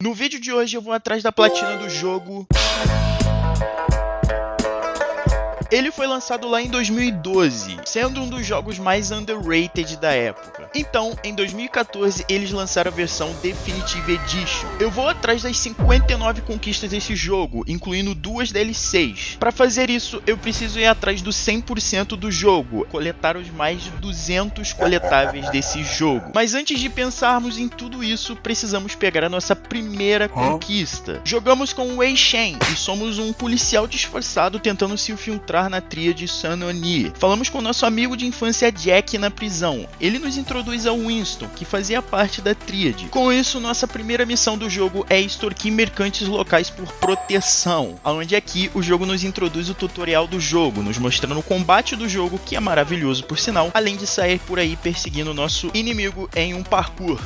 No vídeo de hoje eu vou atrás da platina do jogo. Ele foi lançado lá em 2012, sendo um dos jogos mais underrated da época. Então, em 2014, eles lançaram a versão Definitive Edition. Eu vou atrás das 59 conquistas desse jogo, incluindo 2 DLCs. Para fazer isso, eu preciso ir atrás do 100% do jogo, coletar os mais de 200 coletáveis desse jogo. Mas antes de pensarmos em tudo isso, precisamos pegar a nossa primeira conquista. Jogamos com o Wei Shen e somos um policial disfarçado tentando se infiltrar na tríade Sun Oni. Falamos com nosso amigo de infância Jack na prisão. Ele nos introduz ao Winston, que fazia parte da tríade. Com isso, nossa primeira missão do jogo é extorquir mercantes locais por proteção, onde aqui o jogo nos introduz o tutorial do jogo, nos mostrando o combate do jogo, que é maravilhoso por sinal, além de sair por aí perseguindo nosso inimigo em um parkour.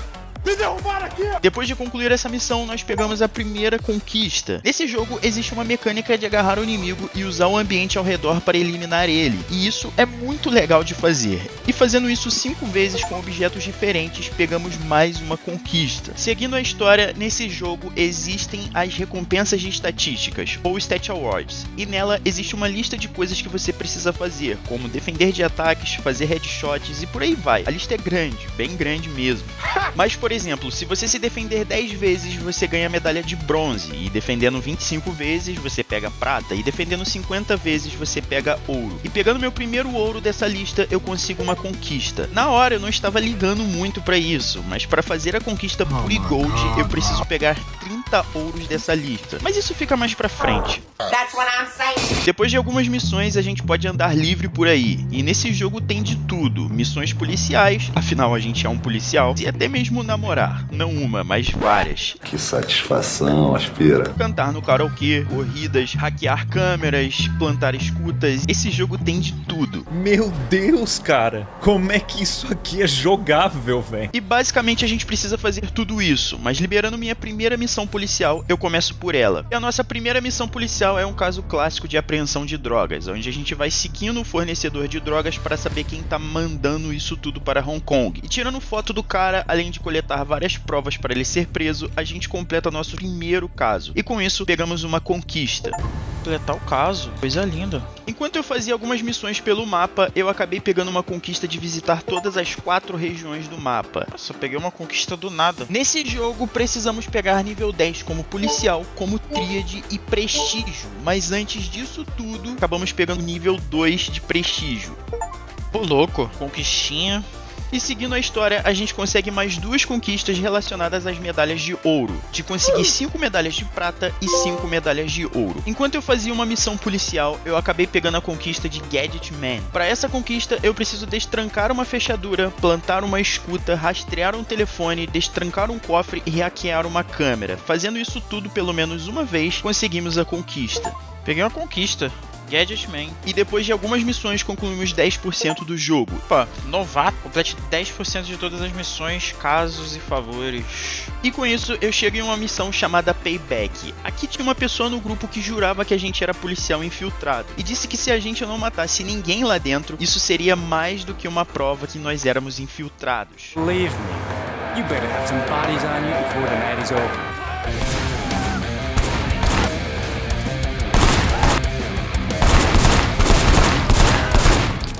Me derrubaram aqui! Depois de concluir essa missão, nós pegamos a primeira conquista. Nesse jogo, existe uma mecânica de agarrar o inimigo e usar o ambiente ao redor para eliminar ele. E isso é muito legal de fazer. E fazendo isso 5 vezes com objetos diferentes, pegamos mais uma conquista. Seguindo a história, nesse jogo existem as recompensas de estatísticas, ou Stat Awards. E nela existe uma lista de coisas que você precisa fazer, como defender de ataques, fazer headshots e por aí vai. A lista é grande, bem grande mesmo. Mas, por exemplo, se você se defender 10 vezes, você ganha a medalha de bronze, e defendendo 25 vezes, você pega prata, e defendendo 50 vezes, você pega ouro. E pegando meu primeiro ouro dessa lista, eu consigo uma conquista. Na hora, eu não estava ligando muito pra isso, mas para fazer a conquista Pure Gold, eu preciso pegar 30 ouros dessa lista. Mas isso fica mais pra frente. Depois de algumas missões, a gente pode andar livre por aí, e nesse jogo tem de tudo. Missões policiais, afinal a gente é um policial, e até mesmo namorar, não uma, mas várias. Que satisfação, aspira. Cantar no karaokê, corridas, hackear câmeras, plantar escutas, esse jogo tem de tudo. Meu Deus, cara, como é que isso aqui é jogável, velho? E basicamente a gente precisa fazer tudo isso, mas liberando minha primeira missão policial, eu começo por ela. E a nossa primeira missão policial é um caso clássico de apreensão de drogas, onde a gente vai seguindo o fornecedor de drogas para saber quem tá mandando isso tudo para Hong Kong. E tirando foto do cara, além de coletar várias provas para ele ser preso, a gente completa nosso primeiro caso. E com isso, pegamos uma conquista. Completar o caso? Coisa linda. Enquanto eu fazia algumas missões pelo mapa, eu acabei pegando uma conquista de visitar todas as 4 regiões do mapa. Nossa, eu peguei uma conquista do nada. Nesse jogo, precisamos pegar nível 10 como policial, como tríade e prestígio. Mas antes disso tudo, acabamos pegando nível 2 de prestígio. Ô louco, conquistinha. E seguindo a história, a gente consegue mais 2 conquistas relacionadas às medalhas de ouro, de conseguir 5 medalhas de prata e 5 medalhas de ouro. Enquanto eu fazia uma missão policial, eu acabei pegando a conquista de Gadget Man. Para essa conquista, eu preciso destrancar uma fechadura, plantar uma escuta, rastrear um telefone, destrancar um cofre e hackear uma câmera. Fazendo isso tudo pelo menos uma vez, conseguimos a conquista. Peguei uma conquista. Gadget Man. E depois de algumas missões concluímos 10% do jogo. Opa, novato, complete 10% de todas as missões, casos e favores. E com isso eu chego em uma missão chamada Payback. Aqui tinha uma pessoa no grupo que jurava que a gente era policial infiltrado e disse que se a gente não matasse ninguém lá dentro, isso seria mais do que uma prova que nós éramos infiltrados. Believe me, you better have some bodies on you before the night is over.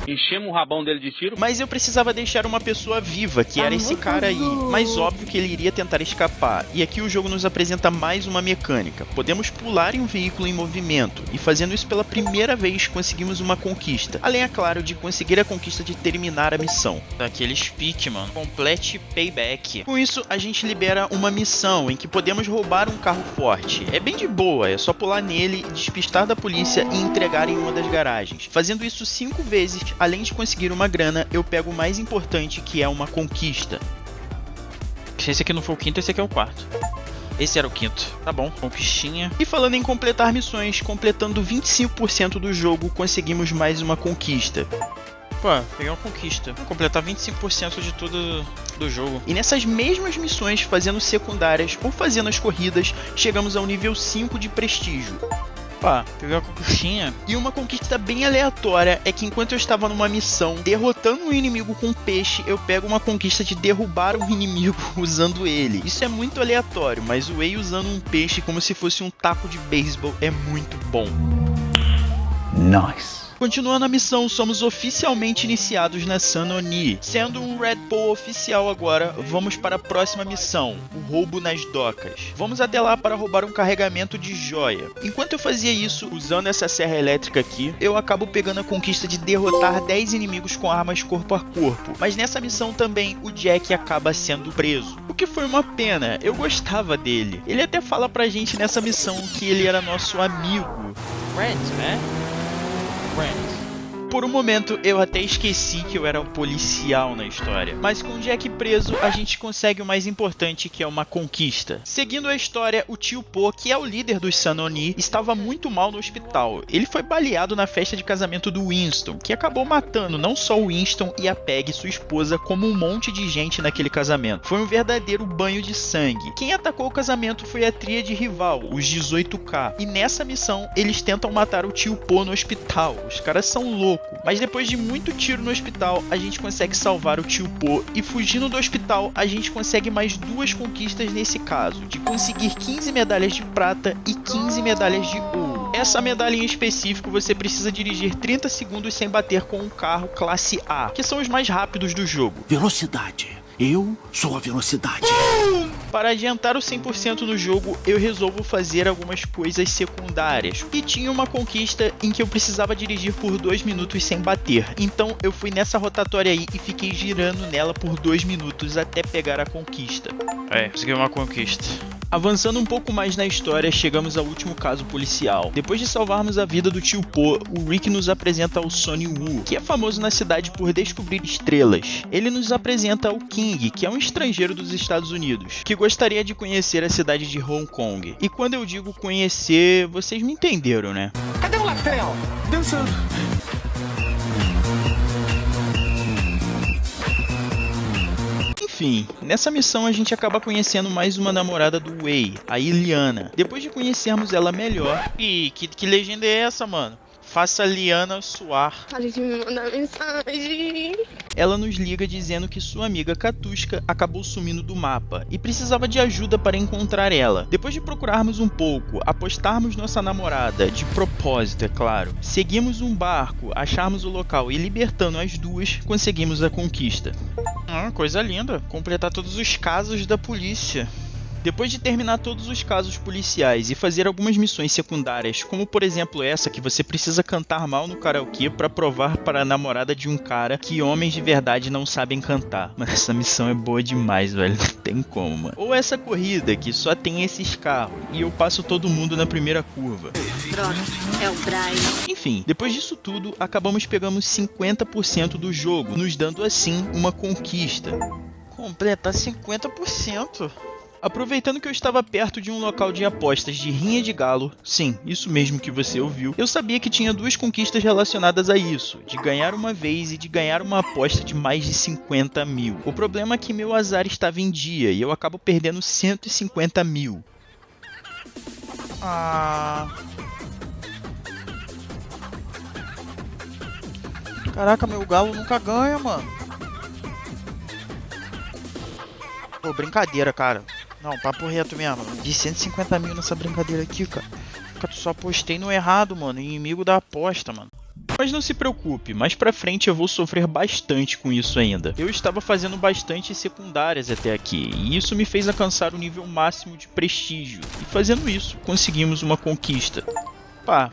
Enchemos o rabão dele de tiro. Mas eu precisava deixar uma pessoa viva, que era esse cara aí. Mas óbvio que ele iria tentar escapar. E aqui o jogo nos apresenta mais uma mecânica. Podemos pular em um veículo em movimento. E fazendo isso pela primeira vez, conseguimos uma conquista. Além, é claro, de conseguir a conquista de terminar a missão. Daquele speak, mano. Complete Payback. Com isso, a gente libera uma missão em que podemos roubar um carro forte. É bem de boa, é só pular nele, despistar da polícia e entregar em uma das garagens. Fazendo isso 5 vezes, além de conseguir uma grana, eu pego o mais importante, que é uma conquista. Se esse aqui não for o quinto, esse aqui é o quarto. Esse era o quinto. Tá bom, conquistinha. E falando em completar missões, completando 25% do jogo, conseguimos mais uma conquista. Pô, peguei uma conquista. Vou completar 25% de tudo do jogo. E nessas mesmas missões, fazendo secundárias ou fazendo as corridas, chegamos ao nível 5 de prestígio. Opa, peguei uma conquistinha. E uma conquista bem aleatória é que enquanto eu estava numa missão derrotando um inimigo com peixe, eu pego uma conquista de derrubar um inimigo usando ele. Isso é muito aleatório, mas o Wei usando um peixe como se fosse um taco de beisebol é muito bom. Nice. Continuando a missão, somos oficialmente iniciados na Sun Oni. Sendo um Red Bull oficial agora, vamos para a próxima missão, o roubo nas docas. Vamos até lá para roubar um carregamento de joia. Enquanto eu fazia isso, usando essa serra elétrica aqui, eu acabo pegando a conquista de derrotar 10 inimigos com armas corpo a corpo. Mas nessa missão também, o Jack acaba sendo preso. O que foi uma pena, eu gostava dele. Ele até fala pra gente nessa missão que ele era nosso amigo. Friends, man. Friends. Por um momento, eu até esqueci que eu era um policial na história. Mas com o Jack preso, a gente consegue o mais importante, que é uma conquista. Seguindo a história, o tio Po, que é o líder dos Sun Oni, estava muito mal no hospital. Ele foi baleado na festa de casamento do Winston, que acabou matando não só o Winston e a Peg, sua esposa, como um monte de gente naquele casamento. Foi um verdadeiro banho de sangue. Quem atacou o casamento foi a tríade rival, os 18K. E nessa missão, eles tentam matar o tio Po no hospital. Os caras são loucos. Mas depois de muito tiro no hospital, a gente consegue salvar o tio Po e fugindo do hospital, a gente consegue mais 2 conquistas nesse caso, de conseguir 15 medalhas de prata e 15 medalhas de ouro. Essa medalha em específico você precisa dirigir 30 segundos sem bater com um carro classe A, que são os mais rápidos do jogo. Velocidade. Eu sou a velocidade. Para adiantar o 100% no jogo, eu resolvo fazer algumas coisas secundárias. E tinha uma conquista em que eu precisava dirigir por 2 minutos sem bater. Então eu fui nessa rotatória aí e fiquei girando nela por 2 minutos até pegar a conquista. Consegui uma conquista. Avançando um pouco mais na história, chegamos ao último caso policial. Depois de salvarmos a vida do tio Po, o Rick nos apresenta o Sonny Wu, que é famoso na cidade por descobrir estrelas. Ele nos apresenta o King, que é um estrangeiro dos Estados Unidos, que gostaria de conhecer a cidade de Hong Kong. E quando eu digo conhecer, vocês me entenderam, né? Cadê o Laftel? Dançando. Enfim, nessa missão a gente acaba conhecendo mais uma namorada do Wei, a Iliana. Depois de conhecermos ela melhor... Ih, que legenda é essa, mano? Faça a Liana suar. Pare de me mandar mensagem. Ela nos liga dizendo que sua amiga Katushka acabou sumindo do mapa e precisava de ajuda para encontrar ela. Depois de procurarmos um pouco, apostarmos nossa namorada, de propósito, é claro, seguimos um barco, acharmos o local e libertando as duas, conseguimos a conquista. Coisa linda. Completar todos os casos da polícia. Depois de terminar todos os casos policiais e fazer algumas missões secundárias, como por exemplo essa que você precisa cantar mal no karaokê para provar para a namorada de um cara que homens de verdade não sabem cantar. Mas essa missão é boa demais, velho, não tem como, mano. Ou essa corrida que só tem esses carros e eu passo todo mundo na primeira curva. Droga, é o Brian. Enfim, depois disso tudo, acabamos pegando 50% do jogo, nos dando assim uma conquista. Completar 50%? Aproveitando que eu estava perto de um local de apostas de rinha de galo, sim, isso mesmo que você ouviu, eu sabia que tinha 2 conquistas relacionadas a isso, de ganhar uma vez e de ganhar uma aposta de mais de 50 mil. O problema é que meu azar estava em dia e eu acabo perdendo 150 mil. Caraca, meu galo nunca ganha, mano. Pô, brincadeira, cara. Não, papo reto mesmo. De 150 mil nessa brincadeira aqui, cara. Eu só apostei no errado, mano. Inimigo da aposta, mano. Mas não se preocupe, mais pra frente eu vou sofrer bastante com isso ainda. Eu estava fazendo bastante secundárias até aqui, e isso me fez alcançar o nível máximo de prestígio. E fazendo isso, conseguimos uma conquista.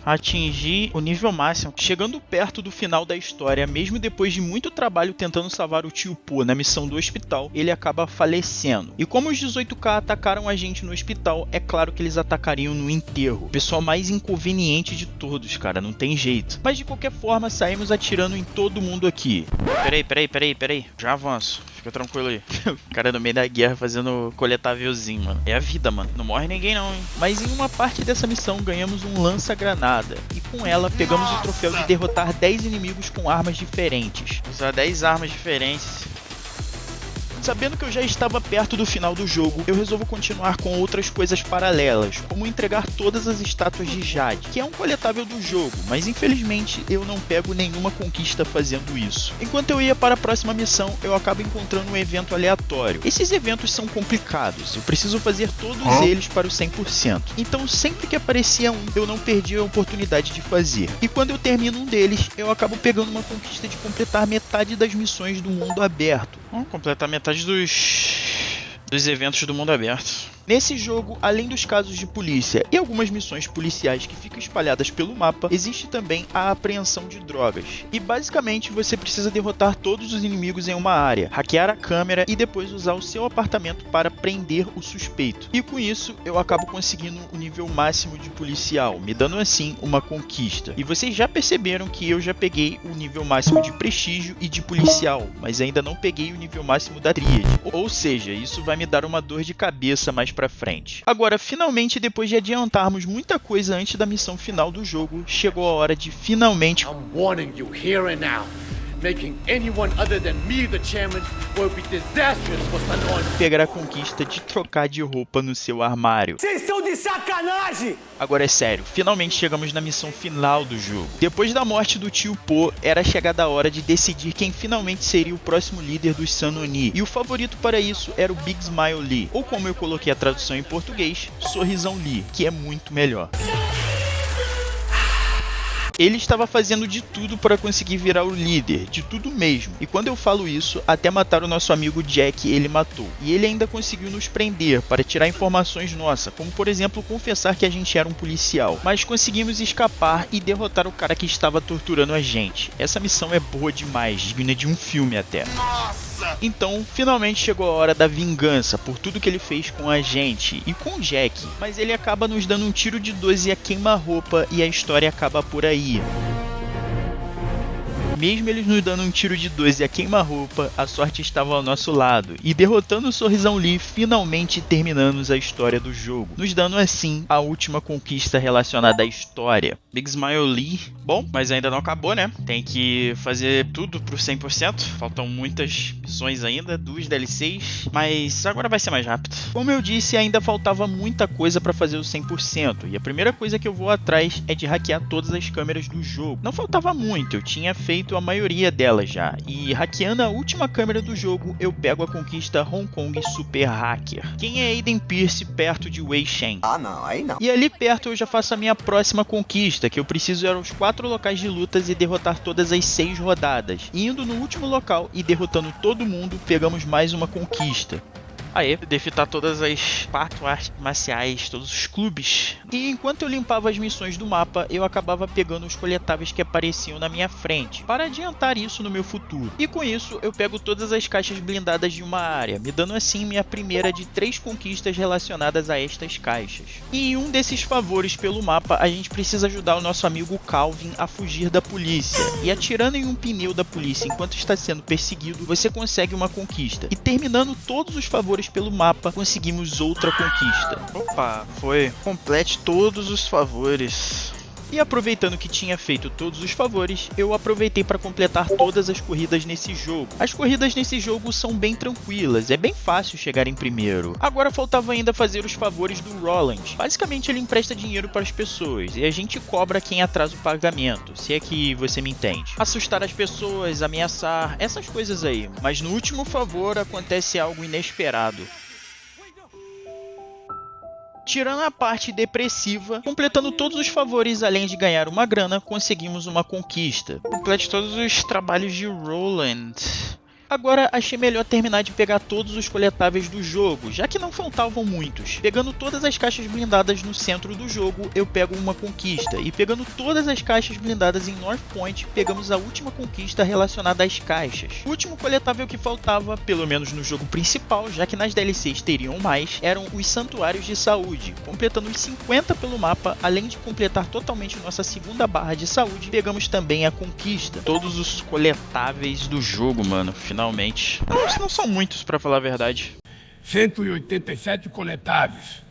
Atingir o nível máximo. Chegando perto do final da história, mesmo depois de muito trabalho tentando salvar o tio Po na missão do hospital, ele acaba falecendo. E como os 18K atacaram a gente no hospital, é claro que eles atacariam no enterro. O pessoal mais inconveniente de todos, cara, não tem jeito. Mas de qualquer forma, saímos atirando em todo mundo aqui. Peraí. Já avanço. Fica tranquilo aí. O cara no meio da guerra fazendo coletávelzinho, mano. É a vida, mano. Não morre ninguém não, hein. Mas em uma parte dessa missão ganhamos um lança-granada. E com ela pegamos o troféu de derrotar 10 inimigos com armas diferentes. Usar 10 armas diferentes. Sabendo que eu já estava perto do final do jogo, eu resolvo continuar com outras coisas paralelas, como entregar todas as estátuas de Jade, que é um coletável do jogo, mas infelizmente eu não pego nenhuma conquista fazendo isso. Enquanto eu ia para a próxima missão, eu acabo encontrando um evento aleatório. Esses eventos são complicados, eu preciso fazer todos eles para o 100%. Então sempre que aparecia um, eu não perdi a oportunidade de fazer. E quando eu termino um deles, eu acabo pegando uma conquista de completar metade das missões do mundo aberto. Completar metade dos eventos do mundo aberto. Nesse jogo, além dos casos de polícia e algumas missões policiais que ficam espalhadas pelo mapa, existe também a apreensão de drogas. E basicamente você precisa derrotar todos os inimigos em uma área, hackear a câmera e depois usar o seu apartamento para prender o suspeito. E com isso, eu acabo conseguindo o nível máximo de policial, me dando assim uma conquista. E vocês já perceberam que eu já peguei o nível máximo de prestígio e de policial, mas ainda não peguei o nível máximo da tríade. Ou seja, isso vai me dar uma dor de cabeça mais pra frente. Agora, finalmente, depois de adiantarmos muita coisa antes da missão final do jogo, chegou a hora de finalmente warning you here and now. Making anyone other than me the chairman will be disastrous for Sanoni. pegar a conquista de trocar de roupa no seu armário. Vocês estão de sacanagem! Agora é sério, finalmente chegamos na missão final do jogo. Depois da morte do tio Po, era chegada a hora de decidir quem finalmente seria o próximo líder dos Sanoni. E o favorito para isso era o Big Smile Lee, ou como eu coloquei a tradução em português, Sorrisão Lee, que é muito melhor. Ele estava fazendo de tudo para conseguir virar o líder, de tudo mesmo. E quando eu falo isso, até matar o nosso amigo Jack, ele matou. E ele ainda conseguiu nos prender para tirar informações nossas, como por exemplo confessar que a gente era um policial. Mas conseguimos escapar e derrotar o cara que estava torturando a gente. Essa missão é boa demais, digna de um filme até. Então, finalmente chegou a hora da vingança por tudo que ele fez com a gente e com o Jack. Mas ele acaba nos dando um tiro de 12 a queima-roupa e a história acaba por aí. Mesmo eles nos dando um tiro de 12 a queima-roupa, a sorte estava ao nosso lado, e derrotando o Sorrisão Lee, finalmente terminamos a história do jogo, nos dando assim a última conquista relacionada à história. Big Smile Lee, bom, mas ainda não acabou, né? Tem que fazer tudo pro 100%, faltam muitas missões ainda, 2 DLCs, mas agora vai ser mais rápido. Como eu disse, ainda faltava muita coisa para fazer o 100%, e a primeira coisa que eu vou atrás é de hackear todas as câmeras do jogo. Não faltava muito, eu tinha feito a maioria delas já, e hackeando a última câmera do jogo, eu pego a conquista Hong Kong Super Hacker. Quem é Aiden Pierce perto de Wei Shen? Ah não, aí não. E ali perto eu já faço a minha próxima conquista, que eu preciso ir aos 4 locais de lutas e derrotar todas as 6 rodadas. E indo no último local e derrotando todo mundo, pegamos mais uma conquista. Aê, defetar todas as 4 artes marciais, todos os clubes. E enquanto eu limpava as missões do mapa, eu acabava pegando os coletáveis que apareciam na minha frente, para adiantar isso no meu futuro. E com isso, eu pego todas as caixas blindadas de uma área, me dando assim minha primeira de 3 conquistas relacionadas a estas caixas. E em um desses favores pelo mapa, a gente precisa ajudar o nosso amigo Calvin a fugir da polícia. E atirando em um pneu da polícia enquanto está sendo perseguido, você consegue uma conquista. E terminando todos os favores pelo mapa, conseguimos outra conquista. Opa, foi. Complete todos os favores. E aproveitando que tinha feito todos os favores, eu aproveitei para completar todas as corridas nesse jogo. As corridas nesse jogo são bem tranquilas, é bem fácil chegar em primeiro. Agora faltava ainda fazer os favores do Roland. Basicamente ele empresta dinheiro para as pessoas e a gente cobra quem atrasa o pagamento, se é que você me entende. Assustar as pessoas, ameaçar, essas coisas aí. Mas no último favor acontece algo inesperado. Tirando a parte depressiva, completando todos os favores além de ganhar uma grana, conseguimos uma conquista. Complete todos os trabalhos de Roland. Agora achei melhor terminar de pegar todos os coletáveis do jogo, já que não faltavam muitos. Pegando todas as caixas blindadas no centro do jogo, eu pego uma conquista. E pegando todas as caixas blindadas em North Point, pegamos a última conquista relacionada às caixas. O último coletável que faltava, pelo menos no jogo principal, já que nas DLCs teriam mais, eram os Santuários de Saúde. Completando os 50 pelo mapa, além de completar totalmente nossa segunda barra de saúde, pegamos também a conquista. Todos os coletáveis do jogo, mano, finalmente. Não são muitos, pra falar a verdade. 187 coletáveis.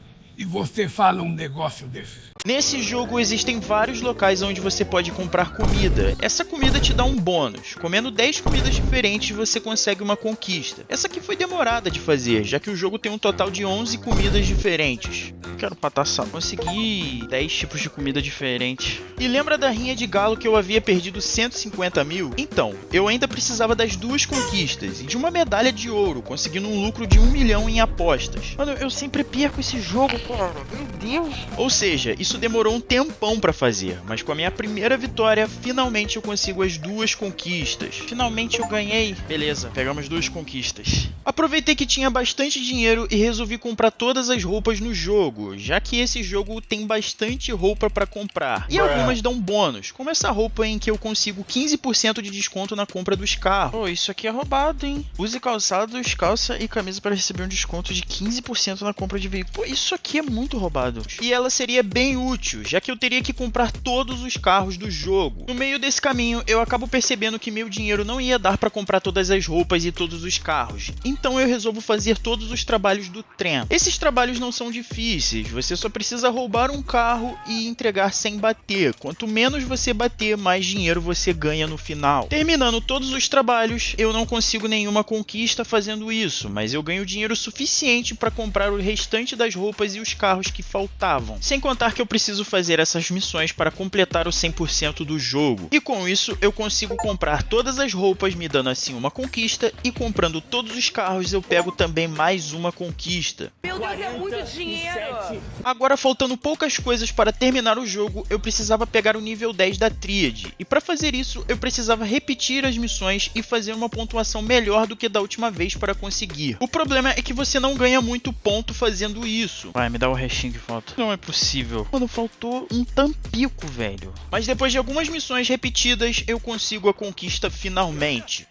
E você fala um negócio desse? Nesse jogo existem vários locais onde você pode comprar comida. Essa comida te dá um bônus. Comendo 10 comidas diferentes você consegue uma conquista. Essa aqui foi demorada de fazer, já que o jogo tem um total de 11 comidas diferentes. Quero pataçar. Consegui 10 tipos de comida diferentes. E lembra da rinha de galo que eu havia perdido 150 mil? Então, eu ainda precisava das 2 conquistas e de uma medalha de ouro, conseguindo um lucro de 1 milhão em apostas. Mano, eu sempre perco esse jogo, cara. Meu Deus. Ou seja, isso demorou um tempão pra fazer, mas com a minha primeira vitória, finalmente eu consigo as 2 conquistas. Finalmente eu ganhei. Beleza, pegamos 2 conquistas. Aproveitei que tinha bastante dinheiro e resolvi comprar todas as roupas no jogo, já que esse jogo tem bastante roupa pra comprar. E algumas dão bônus, como essa roupa em que eu consigo 15% de desconto na compra dos carros. Pô, isso aqui é roubado, hein? Use calçados, calça e camisa para receber um desconto de 15% na compra de veículo. Pô, isso aqui é muito roubado. E ela seria bem útil, já que eu teria que comprar todos os carros do jogo. No meio desse caminho, eu acabo percebendo que meu dinheiro não ia dar para comprar todas as roupas e todos os carros. Então eu resolvo fazer todos os trabalhos do trem. Esses trabalhos não são difíceis, você só precisa roubar um carro e entregar sem bater. Quanto menos você bater, mais dinheiro você ganha no final. Terminando todos os trabalhos, eu não consigo nenhuma conquista fazendo isso, mas eu ganho dinheiro suficiente para comprar o restante das roupas e os carros que faltavam. Sem contar que eu preciso fazer essas missões para completar o 100% do jogo. E com isso, eu consigo comprar todas as roupas, me dando assim uma conquista, e comprando todos os carros eu pego também mais uma conquista. Meu Deus, é muito dinheiro! Agora, faltando poucas coisas para terminar o jogo, eu precisava pegar o nível 10 da Tríade. E para fazer isso, eu precisava repetir as missões e fazer uma pontuação melhor do que da última vez para conseguir. O problema é que você não ganha muito ponto fazendo isso. Vai, me dá o restinho que falta. Não é possível. Mano, faltou um tampico, velho. Mas depois de algumas missões repetidas, eu consigo a conquista finalmente.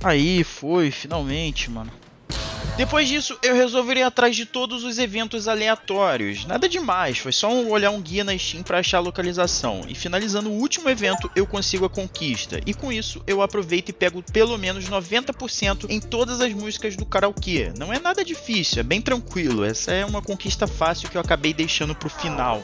Aí, foi, finalmente, mano. Depois disso, eu resolvi ir atrás de todos os eventos aleatórios. Nada demais, foi só olhar um guia na Steam para achar a localização. E finalizando o último evento, eu consigo a conquista. E com isso, eu aproveito e pego pelo menos 90% em todas as músicas do karaokê. Não é nada difícil, é bem tranquilo. Essa é uma conquista fácil que eu acabei deixando pro final.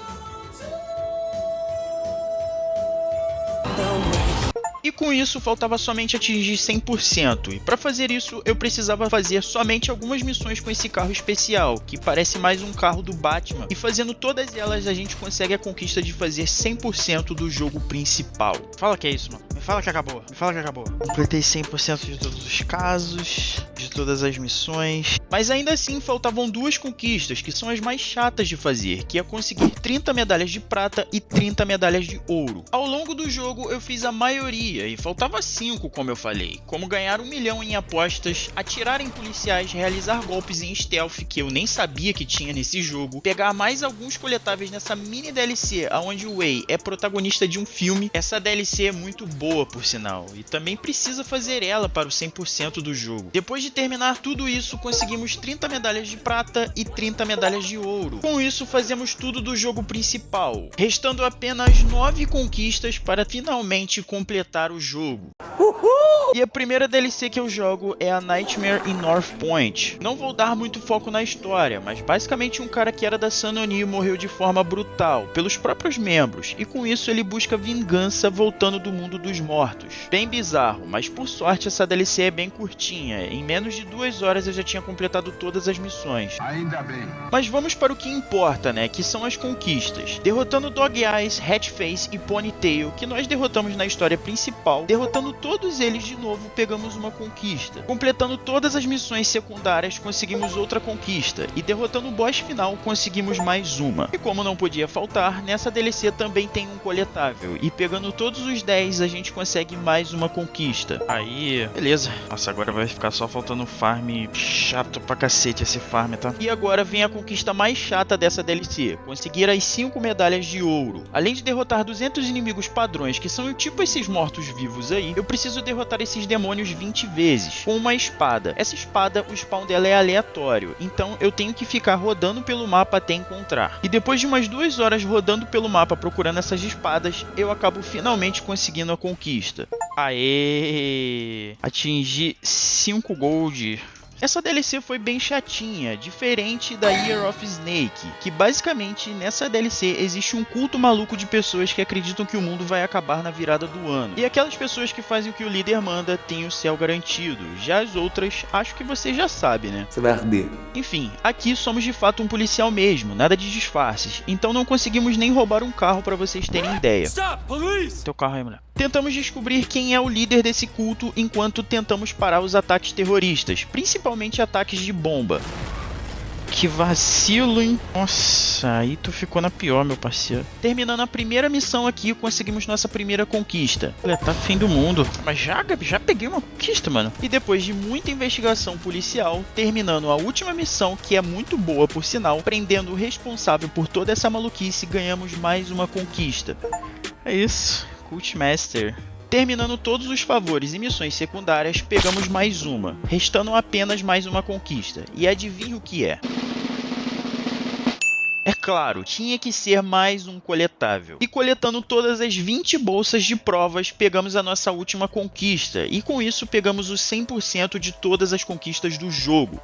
E com isso, faltava somente atingir 100%, e para fazer isso, eu precisava fazer somente algumas missões com esse carro especial, que parece mais um carro do Batman, e fazendo todas elas a gente consegue a conquista de fazer 100% do jogo principal. Fala que é isso, mano. Me fala que acabou. Me fala que acabou. Completei 100% de todos os casos, de todas as missões, mas ainda assim faltavam 2 conquistas, que são as mais chatas de fazer, que é conseguir 30 medalhas de prata e 30 medalhas de ouro. Ao longo do jogo, eu fiz a maioria, e faltava 5, como eu falei, como ganhar 1 milhão em apostas, atirar em policiais, realizar golpes em stealth que eu nem sabia que tinha nesse jogo, pegar mais alguns coletáveis nessa mini DLC onde o Wei é protagonista de um filme. Essa DLC é muito boa, por sinal, e também precisa fazer ela para o 100% do jogo. Depois de terminar tudo isso, conseguimos 30 medalhas de prata e 30 medalhas de ouro. Com isso, fazemos tudo do jogo principal, restando apenas 9 conquistas para finalmente completar o jogo. E a primeira DLC que eu jogo é a Nightmare in North Point. Não vou dar muito foco na história, mas basicamente um cara que era da Sanoni morreu de forma brutal pelos próprios membros, e com isso ele busca vingança voltando do mundo dos mortos. Bem bizarro, mas por sorte essa DLC é bem curtinha. Em menos de 2 horas eu já tinha completado todas as missões. Ainda bem. Mas vamos para o que importa, né? Que são as conquistas. Derrotando Dog Eyes, Hatface e Ponytail, que nós derrotamos na história principal. Derrotando todos eles de novo, pegamos uma conquista. Completando todas as missões secundárias, conseguimos outra conquista. E derrotando o boss final, conseguimos mais uma. E como não podia faltar, nessa DLC também tem um coletável. E pegando todos os 10, a gente consegue mais uma conquista. Aí, beleza. Nossa, agora vai ficar só faltando farm. Chato pra cacete esse farm, tá? E agora vem a conquista mais chata dessa DLC. Conseguir as 5 medalhas de ouro. Além de derrotar 200 inimigos padrões, que são tipo esses mortos-vivos aí, eu preciso derrotar esses demônios 20 vezes, com uma espada. Essa espada, o spawn dela é aleatório, então eu tenho que ficar rodando pelo mapa até encontrar. E depois de umas 2 horas rodando pelo mapa procurando essas espadas, eu acabo finalmente conseguindo a conquista. Aê! Atingi 5 gold. Essa DLC foi bem chatinha, diferente da Year of Snake, que basicamente nessa DLC existe um culto maluco de pessoas que acreditam que o mundo vai acabar na virada do ano. E aquelas pessoas que fazem o que o líder manda têm o céu garantido. Já as outras, acho que você já sabe, né? Você vai arder. Enfim, aqui somos de fato um policial mesmo, nada de disfarces. Então não conseguimos nem roubar um carro pra vocês terem ideia. Stop, police! Teu carro aí, mulher. Tentamos descobrir quem é o líder desse culto enquanto tentamos parar os ataques terroristas, principalmente ataques de bomba. Que vacilo, hein? Nossa, aí tu ficou na pior, meu parceiro. Terminando a primeira missão aqui, conseguimos nossa primeira conquista. Olha, tá fim do mundo. Mas já peguei uma conquista, mano. E depois de muita investigação policial, terminando a última missão, que é muito boa por sinal, prendendo o responsável por toda essa maluquice, ganhamos mais uma conquista. É isso, Cult Master. Terminando todos os favores e missões secundárias, pegamos mais uma, restando apenas mais uma conquista. E adivinha o que é? É claro, tinha que ser mais um coletável. E coletando todas as 20 bolsas de provas, pegamos a nossa última conquista. E com isso pegamos os 100% de todas as conquistas do jogo.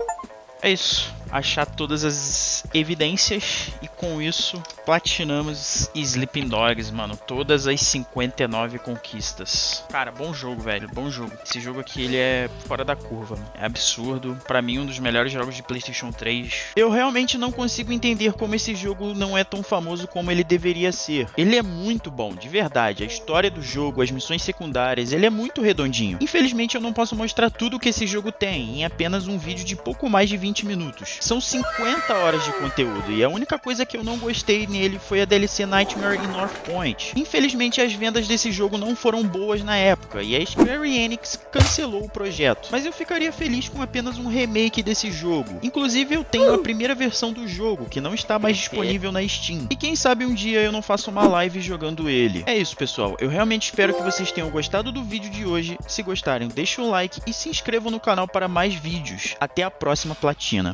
É isso. Achar todas as evidências e com isso platinamos Sleeping Dogs, mano. Todas as 59 conquistas. Cara, bom jogo, velho. Bom jogo. Esse jogo aqui, ele é fora da curva, mano. É absurdo. Pra mim, um dos melhores jogos de PlayStation 3. Eu realmente não consigo entender como esse jogo não é tão famoso como ele deveria ser. Ele é muito bom, de verdade. A história do jogo, as missões secundárias, ele é muito redondinho. Infelizmente, eu não posso mostrar tudo que esse jogo tem em apenas um vídeo de pouco mais de 20 minutos. São 50 horas de conteúdo e a única coisa que eu não gostei nele foi a DLC Nightmare in North Point. Infelizmente as vendas desse jogo não foram boas na época e a Square Enix cancelou o projeto. Mas eu ficaria feliz com apenas um remake desse jogo. Inclusive eu tenho a primeira versão do jogo que não está mais disponível na Steam. E quem sabe um dia eu não faço uma live jogando ele. É isso, pessoal. Eu realmente espero que vocês tenham gostado do vídeo de hoje. Se gostarem, deixem um like e se inscrevam no canal para mais vídeos. Até a próxima platina.